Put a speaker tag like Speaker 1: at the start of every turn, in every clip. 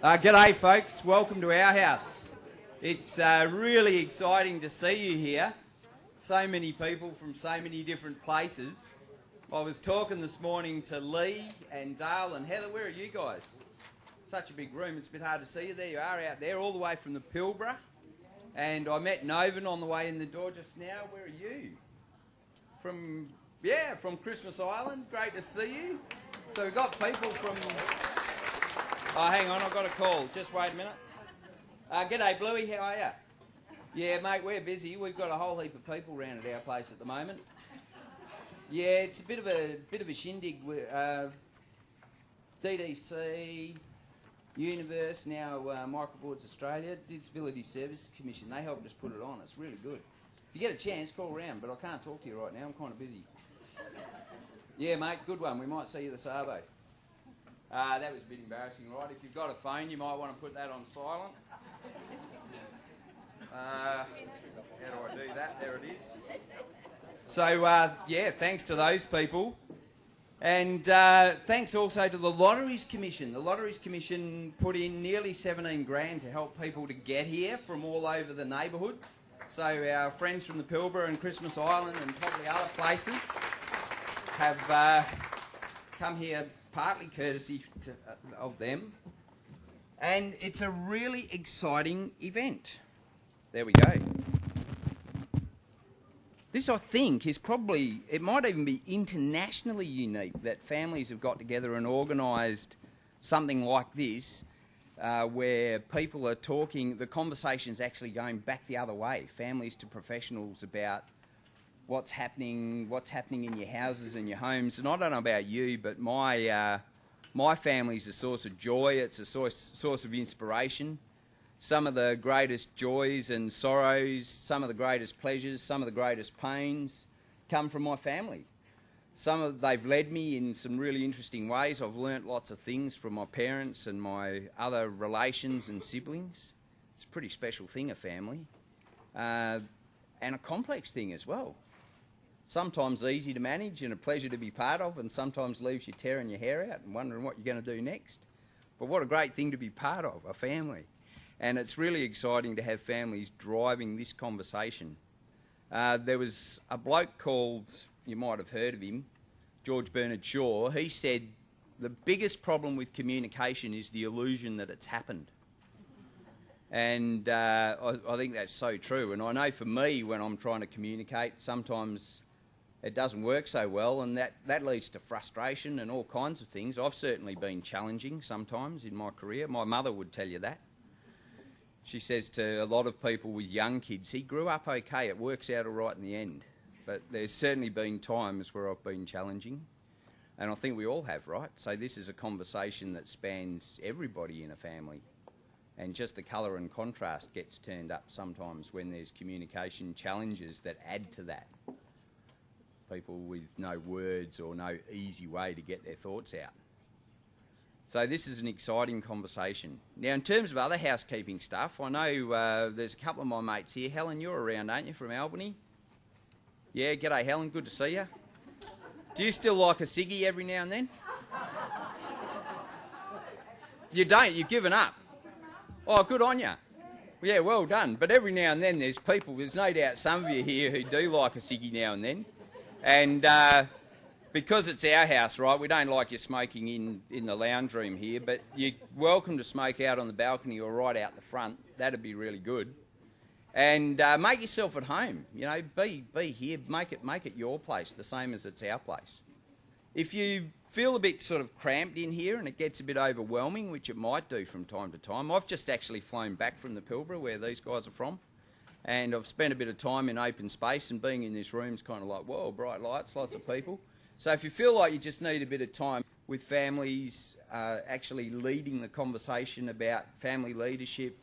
Speaker 1: G'day folks, welcome to our house. It's really exciting to see you here. So many people from so many different places. I was talking this morning to Lee and Dale and Heather. Where are you guys? Such a big room, it's a bit hard to see you. There you are out there, all the way from the Pilbara. And I met Novan on the way in the door just now. Where are you? From Christmas Island. Great to see you. So we've got people from... Oh, hang on, I've got a call. Just wait a minute. G'day, Bluey, how are you? Yeah, mate, we're busy. We've got a whole heap of people around at our place at the moment. Yeah, it's a bit of a shindig. DDC, Universe, now Microboards Australia, Disability Services Commission. They helped us put it on. It's really good. If you get a chance, call around, but I can't talk to you right now. I'm kind of busy. Yeah, mate, good one. We might see you this arvo. That was a bit embarrassing, right? If you've got a phone, you might want to put that on silent. How do I do that? There it is. So, thanks to those people. And thanks also to the Lotteries Commission. The Lotteries Commission put in nearly 17 grand to help people to get here from all over the neighbourhood. So our friends from the Pilbara and Christmas Island and probably other places have come here partly courtesy of them. And it's a really exciting event. There we go. This, I think, is probably, it might even be internationally unique that families have got together and organised something like this where people are talking, the conversation's actually going back the other way, families to professionals about what's happening in your houses and your homes. And I don't know about you, but my family's a source of joy. It's a source of inspiration. Some of the greatest joys and sorrows, some of the greatest pleasures, some of the greatest pains come from my family. They've led me in some really interesting ways. I've learnt lots of things from my parents and my other relations and siblings. It's a pretty special thing, a family, and a complex thing as well. Sometimes easy to manage and a pleasure to be part of, and sometimes leaves you tearing your hair out and wondering what you're going to do next. But what a great thing to be part of, a family. And it's really exciting to have families driving this conversation. There was a bloke called, you might have heard of him, George Bernard Shaw. He said the biggest problem with communication is the illusion that it's happened. And I think that's so true. And I know for me, when I'm trying to communicate, sometimes it doesn't work so well, and that leads to frustration and all kinds of things. I've certainly been challenging sometimes in my career. My mother would tell you that. She says to a lot of people with young kids, he grew up okay, it works out all right in the end. But there's certainly been times where I've been challenging, and I think we all have, right? So this is a conversation that spans everybody in a family, and just the colour and contrast gets turned up sometimes when there's communication challenges that add to that. People with no words or no easy way to get their thoughts out. So this is an exciting conversation. Now, in terms of other housekeeping stuff, I know there's a couple of my mates here. Helen, you're around, aren't you, from Albany? Yeah, g'day, Helen, good to see you. Do you still like a ciggy every now and then? You don't, you've given up. Oh, good on you. Yeah, well done. But every now and then there's no doubt some of you here who do like a ciggy now and then. And because it's our house, right, we don't like you smoking in the lounge room here, but you're welcome to smoke out on the balcony or right out the front. That'd be really good. And make yourself at home. You know, be here. Make it your place, the same as it's our place. If you feel a bit sort of cramped in here and it gets a bit overwhelming, which it might do from time to time, I've just actually flown back from the Pilbara, where these guys are from. And I've spent a bit of time in open space, and being in this room is kind of like, whoa, bright lights, lots of people. So if you feel like you just need a bit of time with families, actually leading the conversation about family leadership,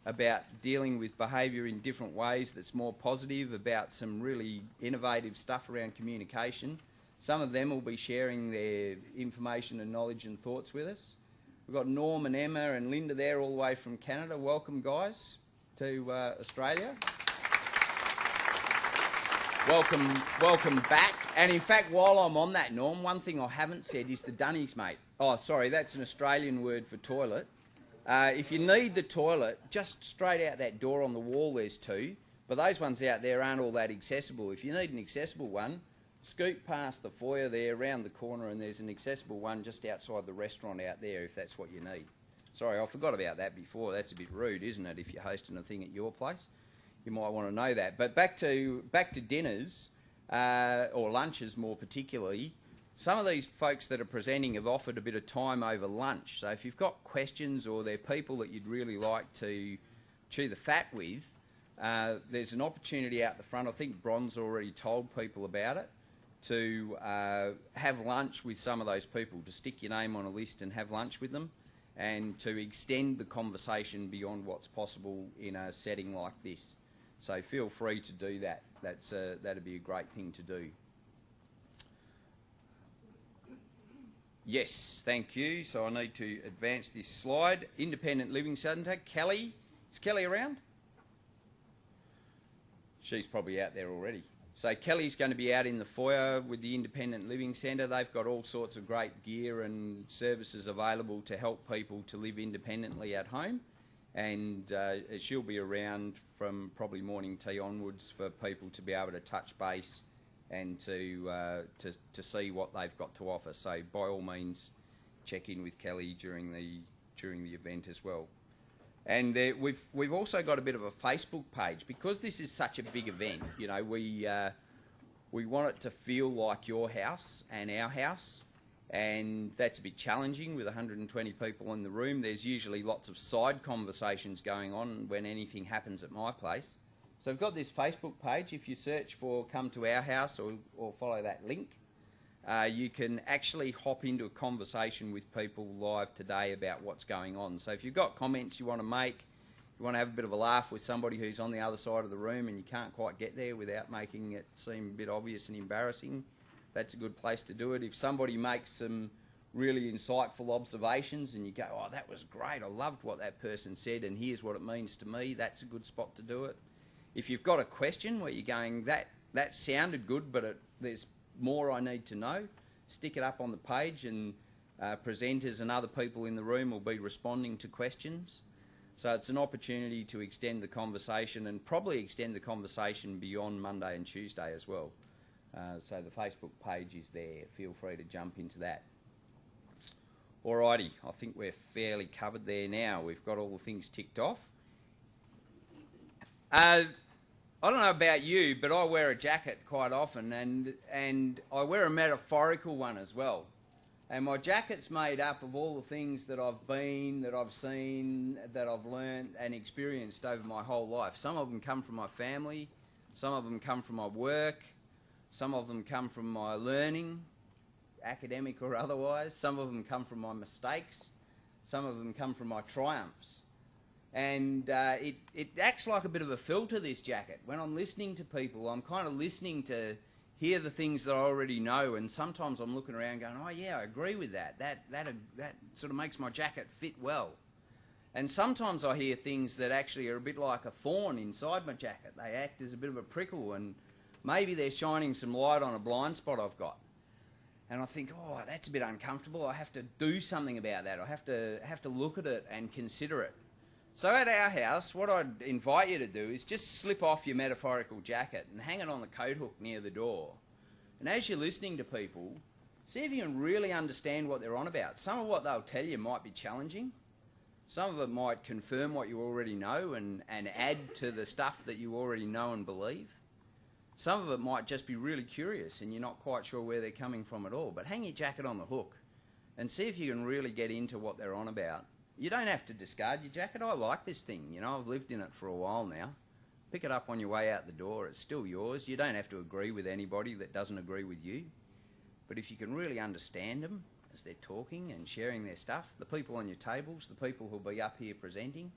Speaker 1: about dealing with behaviour in different ways that's more positive, about some really innovative stuff around communication, some of them will be sharing their information and knowledge and thoughts with us. We've got Norm and Emma and Linda there all the way from Canada. Welcome, guys, to Australia. Welcome back. And in fact, while I'm on that, Norm, one thing I haven't said is the dunnies, mate. Oh, sorry, that's an Australian word for toilet. If you need the toilet, just straight out that door on the wall there's two, but those ones out there aren't all that accessible. If you need an accessible one, scoot past the foyer there, round the corner, and there's an accessible one just outside the restaurant out there if that's what you need. Sorry, I forgot about that before. That's a bit rude, isn't it, if you're hosting a thing at your place? You might want to know that. But back to dinners, or lunches more particularly, some of these folks that are presenting have offered a bit of time over lunch. So if you've got questions or they're people that you'd really like to chew the fat with, there's an opportunity out the front. I think Bron's already told people about it, to have lunch with some of those people, to stick your name on a list and have lunch with them, and to extend the conversation beyond what's possible in a setting like this. So feel free to do that. That'd be a great thing to do. Yes, thank you. So I need to advance this slide. Independent Living Centre. Kelly. Is Kelly around? She's probably out there already. So Kelly's going to be out in the foyer with the Independent Living Centre. They've got all sorts of great gear and services available to help people to live independently at home. And she'll be around from probably morning tea onwards for people to be able to touch base and to see what they've got to offer. So by all means, check in with Kelly during the event as well. And we've also got a bit of a Facebook page because this is such a big event. You know, we want it to feel like your house and our house, and that's a bit challenging with 120 people in the room. There's usually lots of side conversations going on when anything happens at my place. So we've got this Facebook page. If you search for Come to Our House or follow that link, you can actually hop into a conversation with people live today about what's going on. So if you've got comments you want to make, you want to have a bit of a laugh with somebody who's on the other side of the room and you can't quite get there without making it seem a bit obvious and embarrassing, that's a good place to do it. If somebody makes some really insightful observations and you go, oh, that was great, I loved what that person said and here's what it means to me, that's a good spot to do it. If you've got a question where you're going, that sounded good, but there's more I need to know, stick it up on the page and presenters and other people in the room will be responding to questions. So it's an opportunity to extend the conversation and probably extend the conversation beyond Monday and Tuesday as well. So the Facebook page is there. Feel free to jump into that. Alrighty, I think we're fairly covered there now. We've got all the things ticked off. I don't know about you, but I wear a jacket quite often, and I wear a metaphorical one as well. And my jacket's made up of all the things that I've been, that I've seen, that I've learnt and experienced over my whole life. Some of them come from my family, some of them come from my work, some of them come from my learning, academic or otherwise, some of them come from my mistakes, some of them come from my triumphs. And it acts like a bit of a filter, this jacket. When I'm listening to people, I'm kind of listening to hear the things that I already know, and sometimes I'm looking around going, oh yeah, I agree with that. That sort of makes my jacket fit well. And sometimes I hear things that actually are a bit like a thorn inside my jacket. They act as a bit of a prickle, and maybe they're shining some light on a blind spot I've got. And I think, oh, that's a bit uncomfortable. I have to do something about that. I have to look at it and consider it. So at our house, what I'd invite you to do is just slip off your metaphorical jacket and hang it on the coat hook near the door. And as you're listening to people, see if you can really understand what they're on about. Some of what they'll tell you might be challenging. Some of it might confirm what you already know and add to the stuff that you already know and believe. Some of it might just be really curious and you're not quite sure where they're coming from at all. But hang your jacket on the hook and see if you can really get into what they're on about. You don't have to discard your jacket. I like this thing. You know, I've lived in it for a while now. Pick it up on your way out the door. It's still yours. You don't have to agree with anybody that doesn't agree with you. But if you can really understand them as they're talking and sharing their stuff, the people on your tables, the people who'll be up here presenting,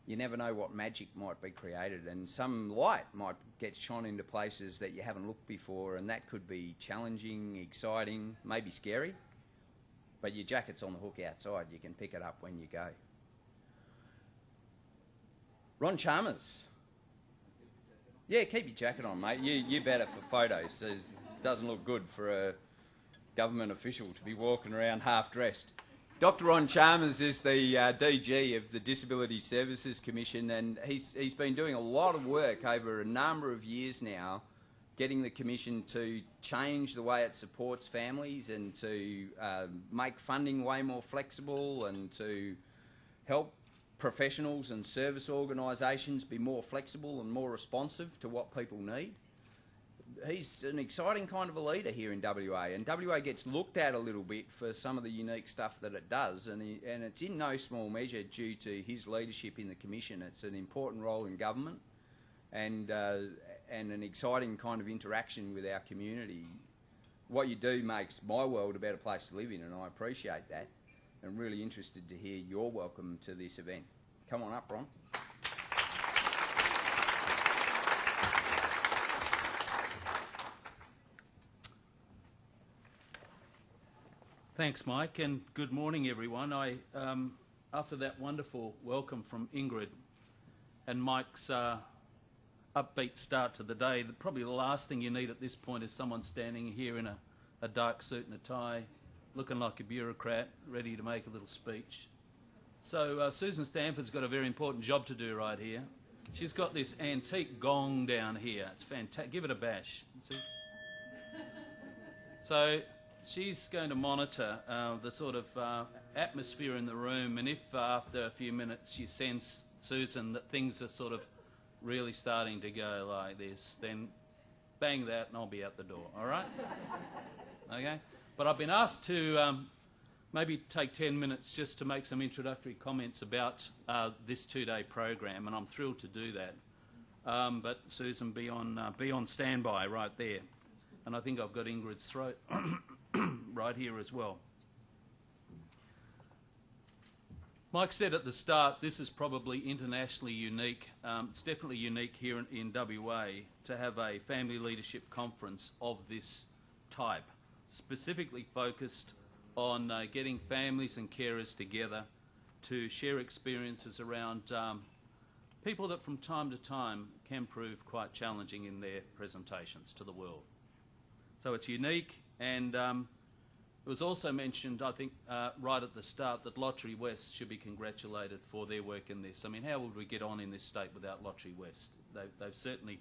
Speaker 1: you never know what magic might be created, and some light might get shone into places that you haven't looked before, and that could be challenging, exciting, maybe scary. But your jacket's on the hook outside. You can pick it up when you go. Ron Chalmers. Yeah, keep your jacket on, mate. You better for photos. It doesn't look good for a government official to be walking around half-dressed. Dr. Ron Chalmers is the DG of the Disability Services Commission, and he's been doing a lot of work over a number of years now, getting the Commission to change the way it supports families and to make funding way more flexible and to help professionals and service organisations be more flexible and more responsive to what people need. He's an exciting kind of a leader here in WA, and WA gets looked at a little bit for some of the unique stuff that it does, and it's in no small measure due to his leadership in the Commission. It's an important role in government and an exciting kind of interaction with our community. What you do makes my world a better place to live in, and I appreciate that. I'm really interested to hear your welcome to this event. Come on up, Ron.
Speaker 2: Thanks, Mike, and good morning, everyone. After that wonderful welcome from Ingrid and Mike's upbeat start to the day, probably the last thing you need at this point is someone standing here in a dark suit and a tie, looking like a bureaucrat, ready to make a little speech. So Susan Stamford's got a very important job to do right here. She's got this antique gong down here. It's fantastic. Give it a bash. See? So she's going to monitor the sort of atmosphere in the room, and if after a few minutes you sense, Susan, that things are sort of really starting to go like this, then bang that and I'll be out the door, all right? Okay? But I've been asked to maybe take 10 minutes just to make some introductory comments about this two-day program, and I'm thrilled to do that. But Susan, be on standby right there. And I think I've got Ingrid's throat right here as well. Mike said at the start, this is probably internationally unique. It's definitely unique here in WA to have a family leadership conference of this type, specifically focused on getting families and carers together to share experiences around people that from time to time can prove quite challenging in their presentations to the world. So it's unique, and it was also mentioned, I think, right at the start that Lottery West should be congratulated for their work in this. I mean, how would we get on in this state without Lottery West? They've certainly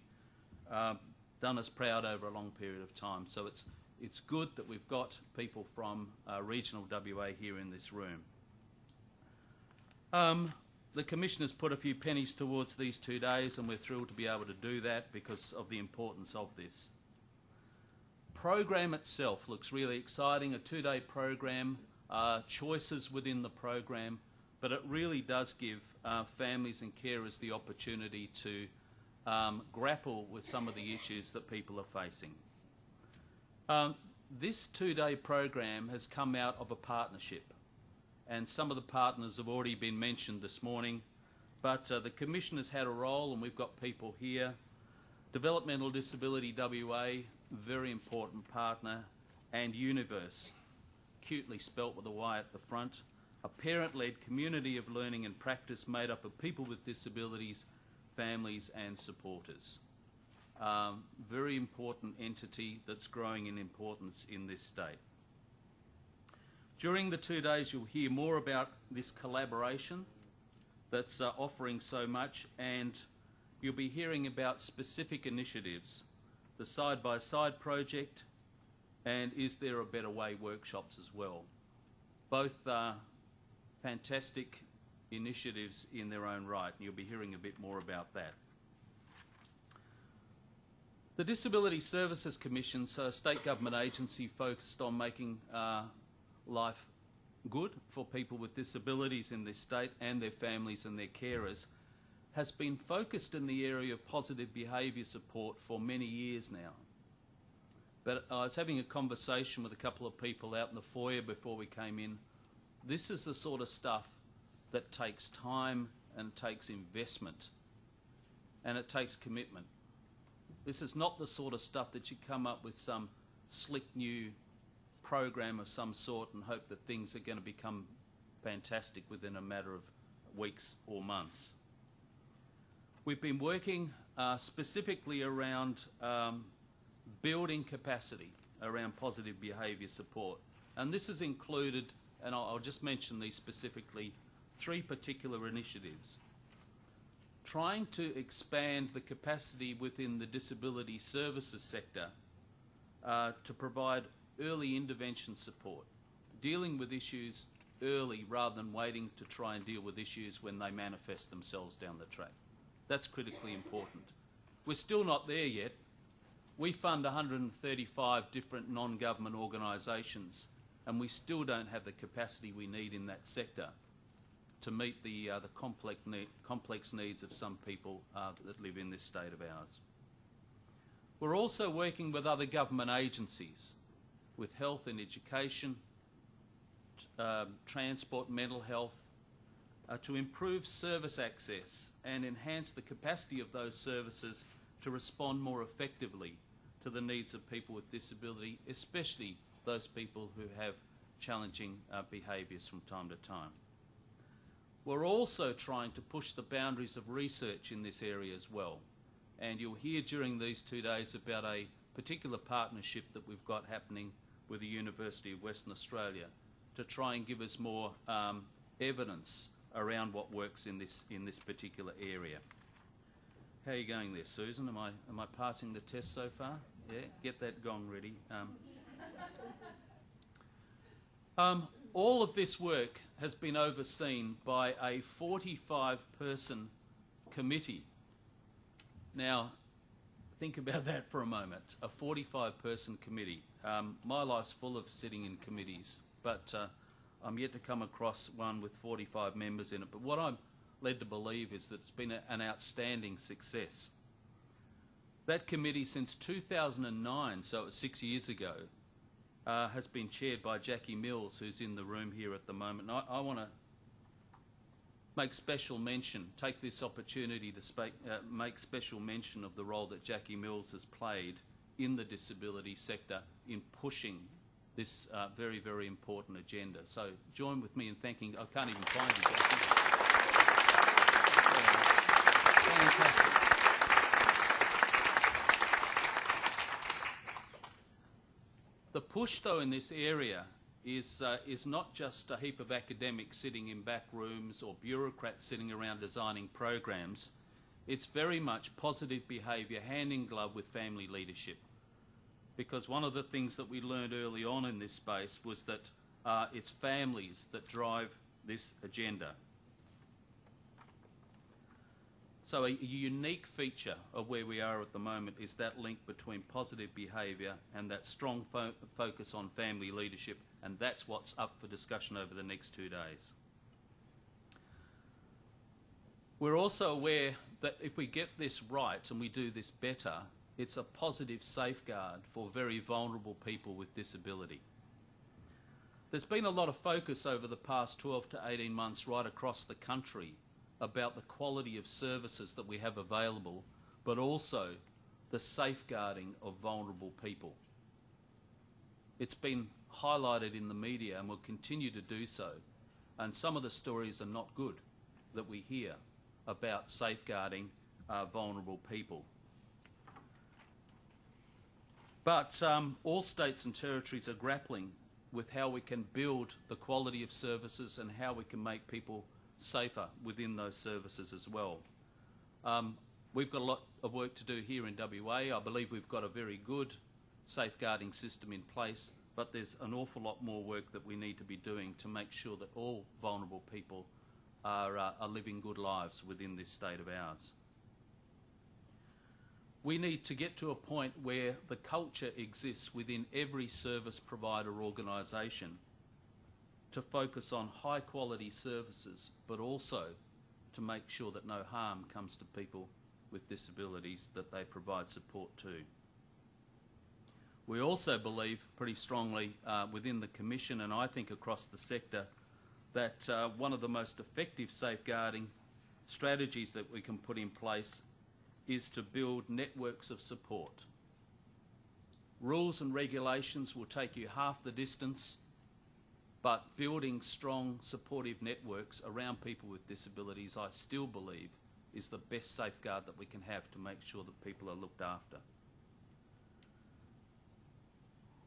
Speaker 2: done us proud over a long period of time. So it's good that we've got people from regional WA here in this room. The Commissioner's put a few pennies towards these 2 days, and we're thrilled to be able to do that because of the importance of this. Program itself looks really exciting, a 2-day program, choices within the program, but it really does give families and carers the opportunity to grapple with some of the issues that people are facing. This 2-day program has come out of a partnership, and some of the partners have already been mentioned this morning, but the Commissioner's had a role, and we've got people here. Developmental Disability WA, very important partner, and Universe, cutely spelt with a Y at the front, a parent-led community of learning and practice made up of people with disabilities, families and supporters. Very important entity that's growing in importance in this state. During the 2 days you'll hear more about this collaboration that's offering so much, and you'll be hearing about specific initiatives, the side-by-side project, and Is There a Better Way workshops as well. Both are fantastic initiatives in their own right, and you'll be hearing a bit more about that. The Disability Services Commission, so a state government agency focused on making life good for people with disabilities in this state and their families and their carers, has been focused in the area of positive behaviour support for many years now. But I was having a conversation with a couple of people out in the foyer before we came in. This is the sort of stuff that takes time and takes investment, and it takes commitment. This is not the sort of stuff that you come up with some slick new program of some sort and hope that things are going to become fantastic within a matter of weeks or months. We've been working specifically around building capacity around positive behaviour support, and this has included and I'll just mention these specifically, 3 particular initiatives. Trying to expand the capacity within the disability services sector to provide early intervention support, dealing with issues early rather than waiting to try and deal with issues when they manifest themselves down the track. That's critically important. We're still not there yet. We fund 135 different non-government organisations, and we still don't have the capacity we need in that sector to meet the complex needs of some people that live in this state of ours. We're also working with other government agencies, with health and education, transport, mental health, to improve service access and enhance the capacity of those services to respond more effectively to the needs of people with disability, especially those people who have challenging behaviours from time to time. We're also trying to push the boundaries of research in this area as well. And you'll hear during these 2 days about a particular partnership that we've got happening with the University of Western Australia to try and give us more evidence around what works in this particular area. How are you going there, Susan? Am I passing the test so far? Yeah, get that gong ready. All of this work has been overseen by a 45-person committee. Now, think about that for a moment, a 45-person committee. My life's full of sitting in committees, but I'm yet to come across one with 45 members in it. But what I'm led to believe is that it's been an outstanding success. That committee since 2009, so it was 6 years ago, has been chaired by Jackie Mills, who's in the room here at the moment. And I want to make special mention, take this opportunity to make special mention of the role that Jackie Mills has played in the disability sector in pushing this very, very important agenda. So join with me in thanking, I can't even find you, Jackie. Fantastic. The push, though, in this area is not just a heap of academics sitting in back rooms or bureaucrats sitting around designing programs. It's very much positive behaviour, hand in glove with family leadership. Because one of the things that we learned early on in this space was that it's families that drive this agenda. So a unique feature of where we are at the moment is that link between positive behaviour and that strong focus on family leadership, and that's what's up for discussion over the next 2 days. We're also aware that if we get this right and we do this better, it's a positive safeguard for very vulnerable people with disability. There's been a lot of focus over the past 12 to 18 months right across the country about the quality of services that we have available, but also the safeguarding of vulnerable people. It's been highlighted in the media and will continue to do so, and some of the stories are not good that we hear about safeguarding vulnerable people. But all states and territories are grappling with how we can build the quality of services and how we can make people safer within those services as well. We've got a lot of work to do here in WA. I believe we've got a very good safeguarding system in place, but there's an awful lot more work that we need to be doing to make sure that all vulnerable people are living good lives within this state of ours. We need to get to a point where the culture exists within every service provider organisation to focus on high quality services, but also to make sure that no harm comes to people with disabilities that they provide support to. We also believe pretty strongly within the Commission, and I think across the sector, that one of the most effective safeguarding strategies that we can put in place is to build networks of support. Rules and regulations will take you half the distance, but building strong supportive networks around people with disabilities, I still believe, is the best safeguard that we can have to make sure that people are looked after.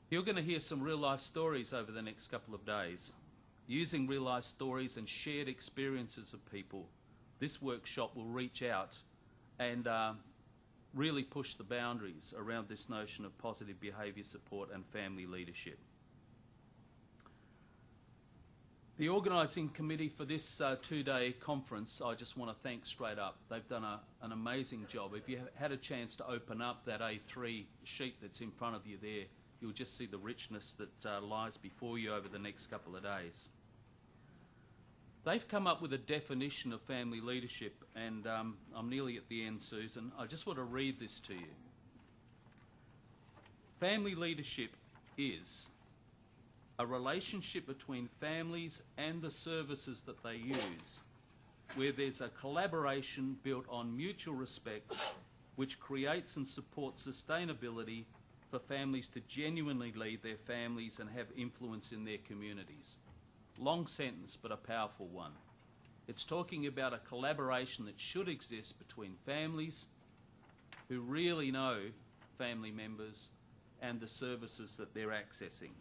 Speaker 2: You're going to hear some real life stories over the next couple of days. Using real-life stories and shared experiences of people, this workshop will reach out and really push the boundaries around this notion of positive behaviour support and family leadership. The organising committee for this two-day conference, I just want to thank straight up. They've done an amazing job. If you have had a chance to open up that A3 sheet that's in front of you there, you'll just see the richness that lies before you over the next couple of days. They've come up with a definition of family leadership, and I'm nearly at the end, Susan. I just want to read this to you. Family leadership is a relationship between families and the services that they use, where there's a collaboration built on mutual respect, which creates and supports sustainability for families to genuinely lead their families and have influence in their communities. Long sentence, but a powerful one. It's talking about a collaboration that should exist between families who really know family members and the services that they're accessing.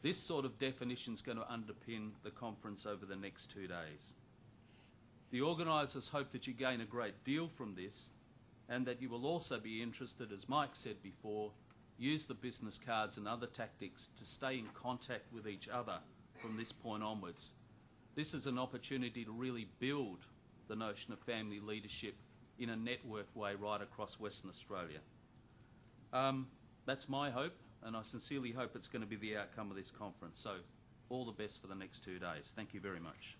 Speaker 2: This sort of definition is going to underpin the conference over the next 2 days. The organisers hope that you gain a great deal from this, and that you will also be interested, as Mike said before, use the business cards and other tactics to stay in contact with each other from this point onwards. This is an opportunity to really build the notion of family leadership in a networked way right across Western Australia. That's my hope, and I sincerely hope it's going to be the outcome of this conference. So all the best for the next 2 days. Thank you very much.